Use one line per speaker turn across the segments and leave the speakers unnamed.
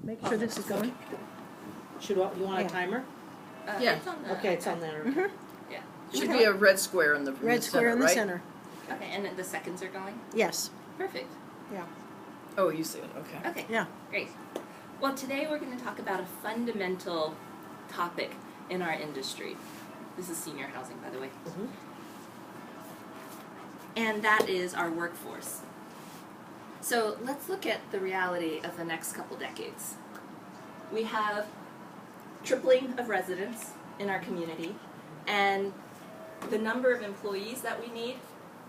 make sure this is going.
You want
Yeah.
a timer?
Yeah.
It's on the
Okay, it's on there.
Mhm.
Yeah.
Should be a red square in the
Red square in the
right?
center.
Okay, and the seconds are going?
Yes.
Perfect.
Yeah.
Oh, you see it. Okay.
Okay.
Yeah.
Great. Well, today we're going to talk about a fundamental topic in our industry. This is senior housing, by the way.
Mhm.
And that is our workforce. So let's look at the reality of the next couple decades. We have tripling of residents in our community, and the number of employees that we need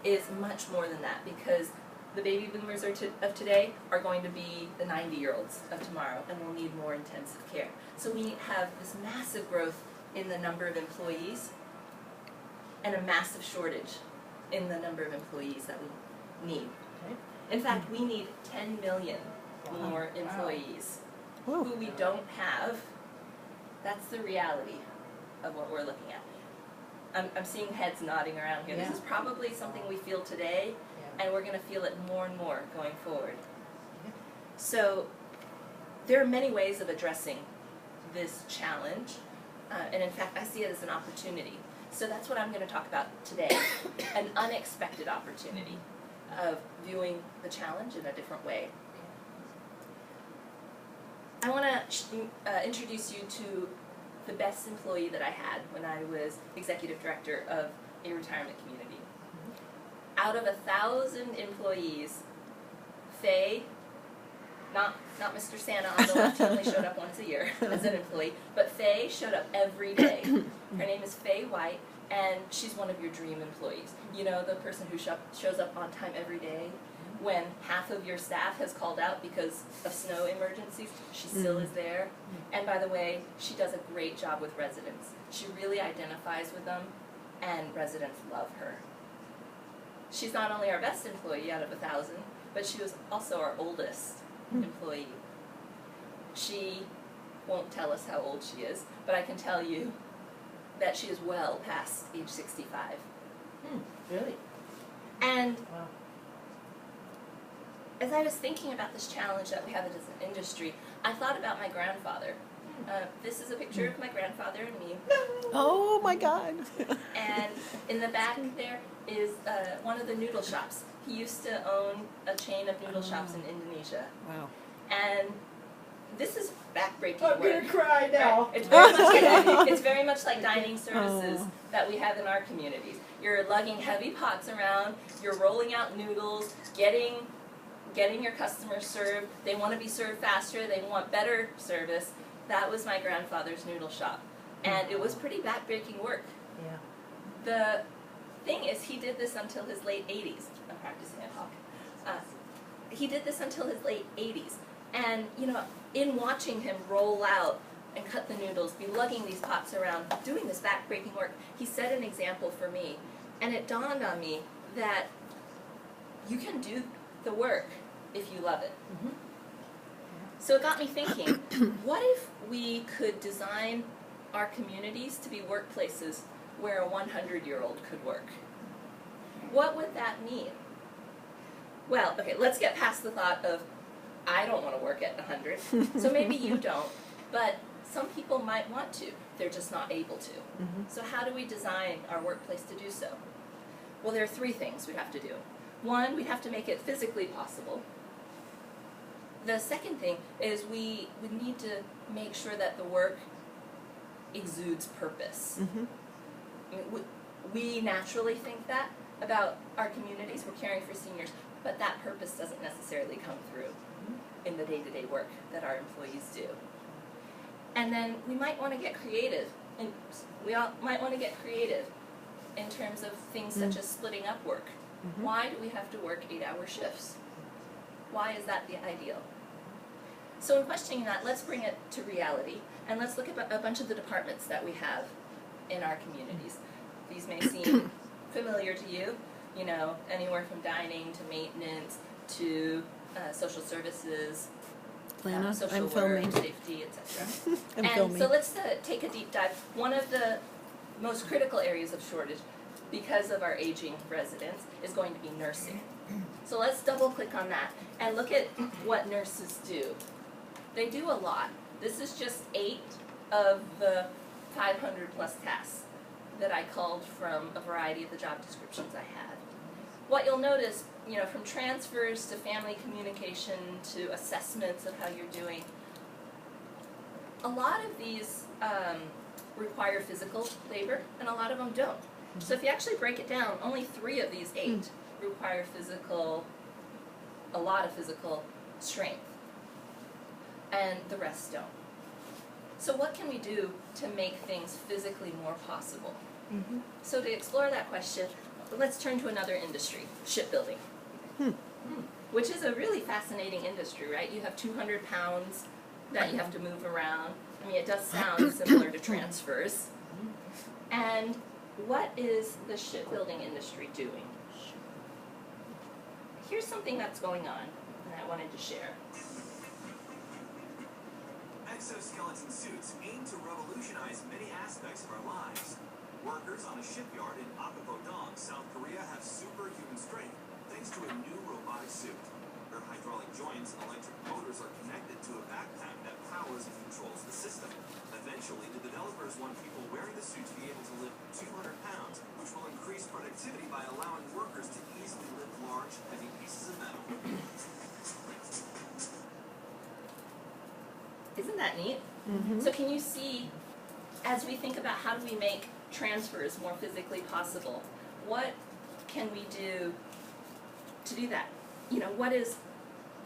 is much more than that, because the baby boomers of today are going to be the 90-year-olds of tomorrow, and will need more intensive care. So we have this massive growth in the number of employees and a massive shortage in the number of employees that we need.
Okay.
In fact, we need 10 million more employees
Whoa.
who we don't have. That's the reality of what we're looking at. I'm seeing heads nodding around here.
Yeah.
This is probably something we feel today,
Yeah.
and we're going to feel it more and more going forward. So there are many ways of addressing this challenge, and in fact I see it as an opportunity. So that's what I'm going to talk about today, an unexpected opportunity of viewing the challenge in a different way. I want to introduce you to the best employee that I had when I was executive director of a retirement community. Out of 1,000 employees, Faye, not Mr. Santa on the left, he only showed up once a year as an employee, but Faye showed up every day. Her name is Faye White, and she's one of your dream employees. You know, the person who shows up on time every day when half of your staff has called out because of snow emergencies. She still is there. And by the way, she does a great job with residents. She really identifies with them, and residents love her. She's not only our best employee out of 1,000, but she was also our oldest employee. She won't tell us how old she is, but I can tell you that she is well past age 65.
Really?
And
Wow.
as I was thinking about this challenge that we have as an industry, I thought about my grandfather. This is a picture of my grandfather and me.
Oh my God.
And in the back there is one of the noodle shops. He used to own a chain of noodle shops in Indonesia.
Wow.
And this is backbreaking
I'm
work.
gonna cry now.
Right? It's very much like dining services that we have in our communities. You're lugging heavy pots around, you're rolling out noodles, getting your customers served. They want to be served faster, they want better service. That was my grandfather's noodle shop. And it was pretty backbreaking work.
Yeah.
The thing is, he did this until his late 80s. I'm practicing a talk. He did this until his late 80s. And, you know, in watching him roll out and cut the noodles, be lugging these pots around, doing this backbreaking work, he set an example for me. And it dawned on me that you can do the work if you love it.
Mhm.
So it got me thinking, what if we could design our communities to be workplaces where a 100-year-old could work? What would that mean? Well, okay, let's get past the thought of, I don't want to work at 100, so maybe you don't, but some people might want to, they're just not able to. So how do we design our workplace to do so? Well, there are 3 things we have to do. One, we have to make it physically possible. The second thing is we need to make sure that the work exudes purpose. I mean, we naturally think that about our communities. We're caring for seniors, but that purpose doesn't necessarily come through in the day-to-day work that our employees do. And then we might want to get creative, and we all might want to get creative in terms of things such as splitting up work. Why do we have to work 8-hour shifts? Why is that the ideal? So in questioning that, let's bring it to reality, and let's look at a bunch of the departments that we have in our communities. These may seem familiar to you, you know, anywhere from dining to maintenance to social services,
Lana,
social
I'm
work,
filming.
safety, etc.
I'm
And
filming.
so let's take a deep dive. One of the most critical areas of shortage, because of our aging residents, is going to be nursing. So let's double click on that and look at what nurses do. They do a lot. This is just 8 of the 500 plus tasks that I culled from a variety of the job descriptions I had. What you'll notice, from transfers to family communication to assessments of how you're doing, a lot of these require physical labor, and a lot of them don't. So if you actually break it down, only 3 of these 8 require a lot of physical strength, and the rest don't. So what can we do to make things physically more possible? So to explore that question, let's turn to another industry, shipbuilding, which is a really fascinating industry, right? You have 200 pounds that you have to move around. I mean, it does sound similar to transfers. And what is the shipbuilding industry doing? Here's something that's going on that I wanted to share.
Exoskeleton suits aim to revolutionize many aspects of our lives. Workers on a shipyard in Apgujeong, South Korea have superhuman strength thanks to a new robotic suit. Their hydraulic joints and electric motors are connected to a backpack that powers and controls the system. Eventually, the developers want people wearing the suit to be able to lift 200 pounds, which will increase productivity by allowing workers to easily lift large, heavy pieces of metal.
Isn't that neat? So can you see, as we think about how do we make transfers more physically possible, what can we do to do that? What is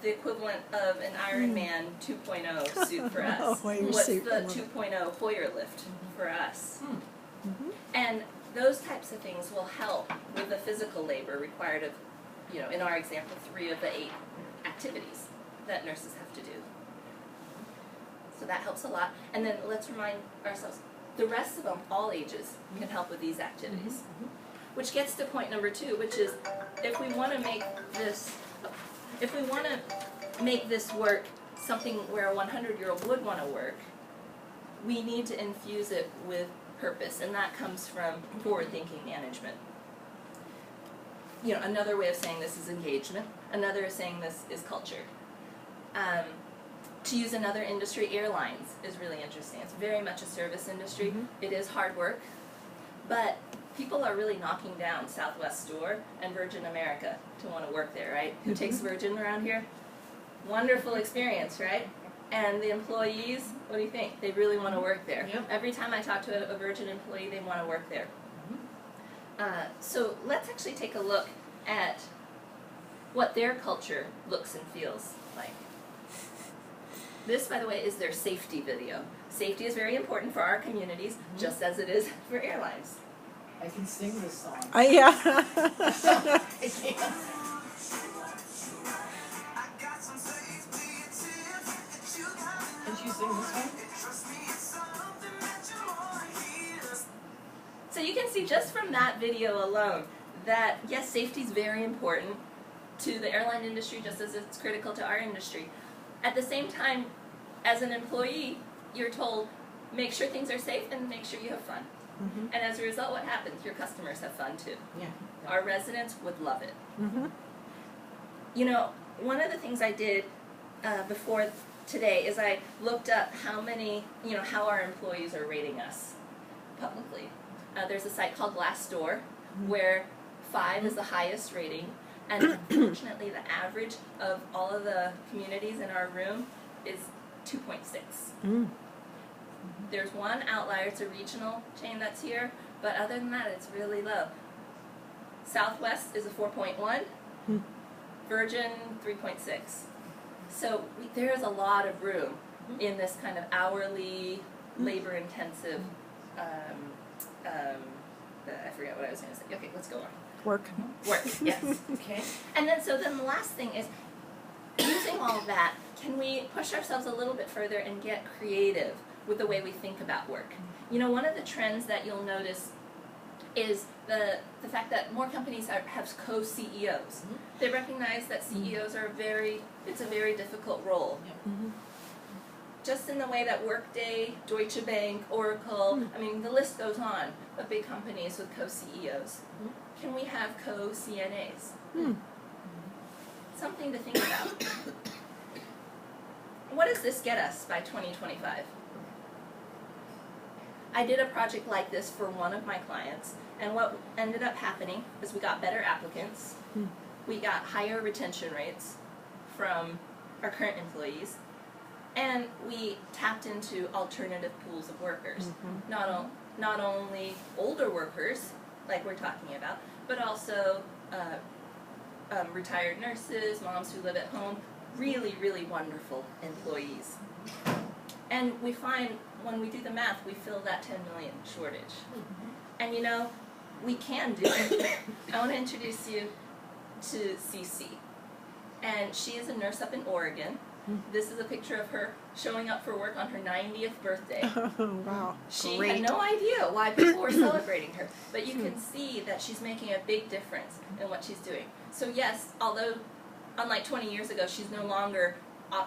the equivalent of an Ironman 2.0 suit for us?
Hoyer
What's
suit,
the
I love it.
2.0 Hoyer lift for us? And those types of things will help with the physical labor required of, in our example, 3 of the 8 activities that nurses have to do. So that helps a lot. And then let's remind ourselves, the rest of them, all ages, can help with these activities. Which gets to point number 2, which is if we want to make this work something where a 100-year-old would want to work, we need to infuse it with purpose, and that comes from forward-thinking management. Another way of saying this is engagement. Another of saying this is culture. To use another industry, airlines is really interesting. It's very much a service industry. It is hard work, but people are really knocking down Southwest Store and Virgin America to want to work there, right? Who takes Virgin around here? Wonderful experience, right? And the employees, what do you think? They really want to work there.
Yep.
Every time I talk to a Virgin employee, they want to work there. So let's actually take a look at what their culture looks and feels like. This, by the way, is their safety video. Safety is very important for our communities, just as it is for airlines.
I can sing this song.
Yeah.
I can't. Can you sing this one?
So you can see just from that video alone that, yes, safety is very important to the airline industry just as it's critical to our industry. At the same time, as an employee, you're told, make sure things are safe and make sure you have fun. And as a result, what happens? Your customers have fun too.
Yeah.
Our residents would love it. One of the things I did before today is I looked up how our employees are rating us publicly. There's a site called Glassdoor where 5 is the highest rating, and unfortunately the average of all of the communities in our room is 2.6. There's one outlier, it's a regional chain that's here, but other than that it's really low. Southwest is a 4.1, Virgin 3.6. So there is a lot of room in this kind of hourly, labor-intensive, I forget what I was going to say. Okay, let's go on.
Work.
Work, yes.
Okay.
And then the last thing is, using all of that, can we push ourselves a little bit further and get creative with the way we think about work? One of the trends that you'll notice is the fact that more companies have co-CEOs. They recognize that CEOs are it's a very difficult role. Just in the way that Workday, Deutsche Bank, Oracle, the list goes on of big companies with co-CEOs. Can we have co-CNAs? Something to think about. what does this get us by 2025? I did a project like this for one of my clients, and what ended up happening is we got better applicants, we got higher retention rates from our current employees, and we tapped into alternative pools of workers. Not only older workers, like we're talking about, but also retired nurses, moms who live at home, really, really wonderful employees. And we find when we do the math, we fill that 10 million shortage. And you know, we can do it. I want to introduce you to Cece. And she is a nurse up in Oregon. This is a picture of her showing up for work on her 90th birthday.
Oh, wow.
She
Great.
had no idea why people were celebrating her, but you can see that she's making a big difference in what she's doing. So yes, although unlike 20 years ago, she's no longer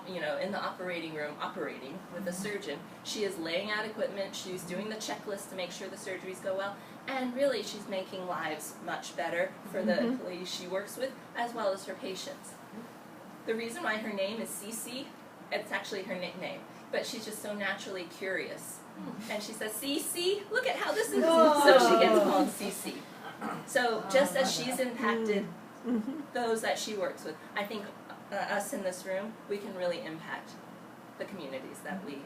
in the operating room operating with a surgeon, she is laying out equipment, she's doing the checklist to make sure the surgeries go well, and really she's making lives much better for the employees she works with, as well as her patients. The reason why her name is Cece, it's actually her nickname, but she's just so naturally curious. And she says, Cece, look at how this is. So she gets called Cece. So just as she's impacted those that she works with, I think us in this room, we can really impact the communities that we,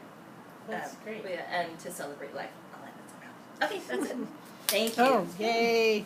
That's great.
and to celebrate life. I'll end it around. Okay, that's it. Thank you.
Oh, yay.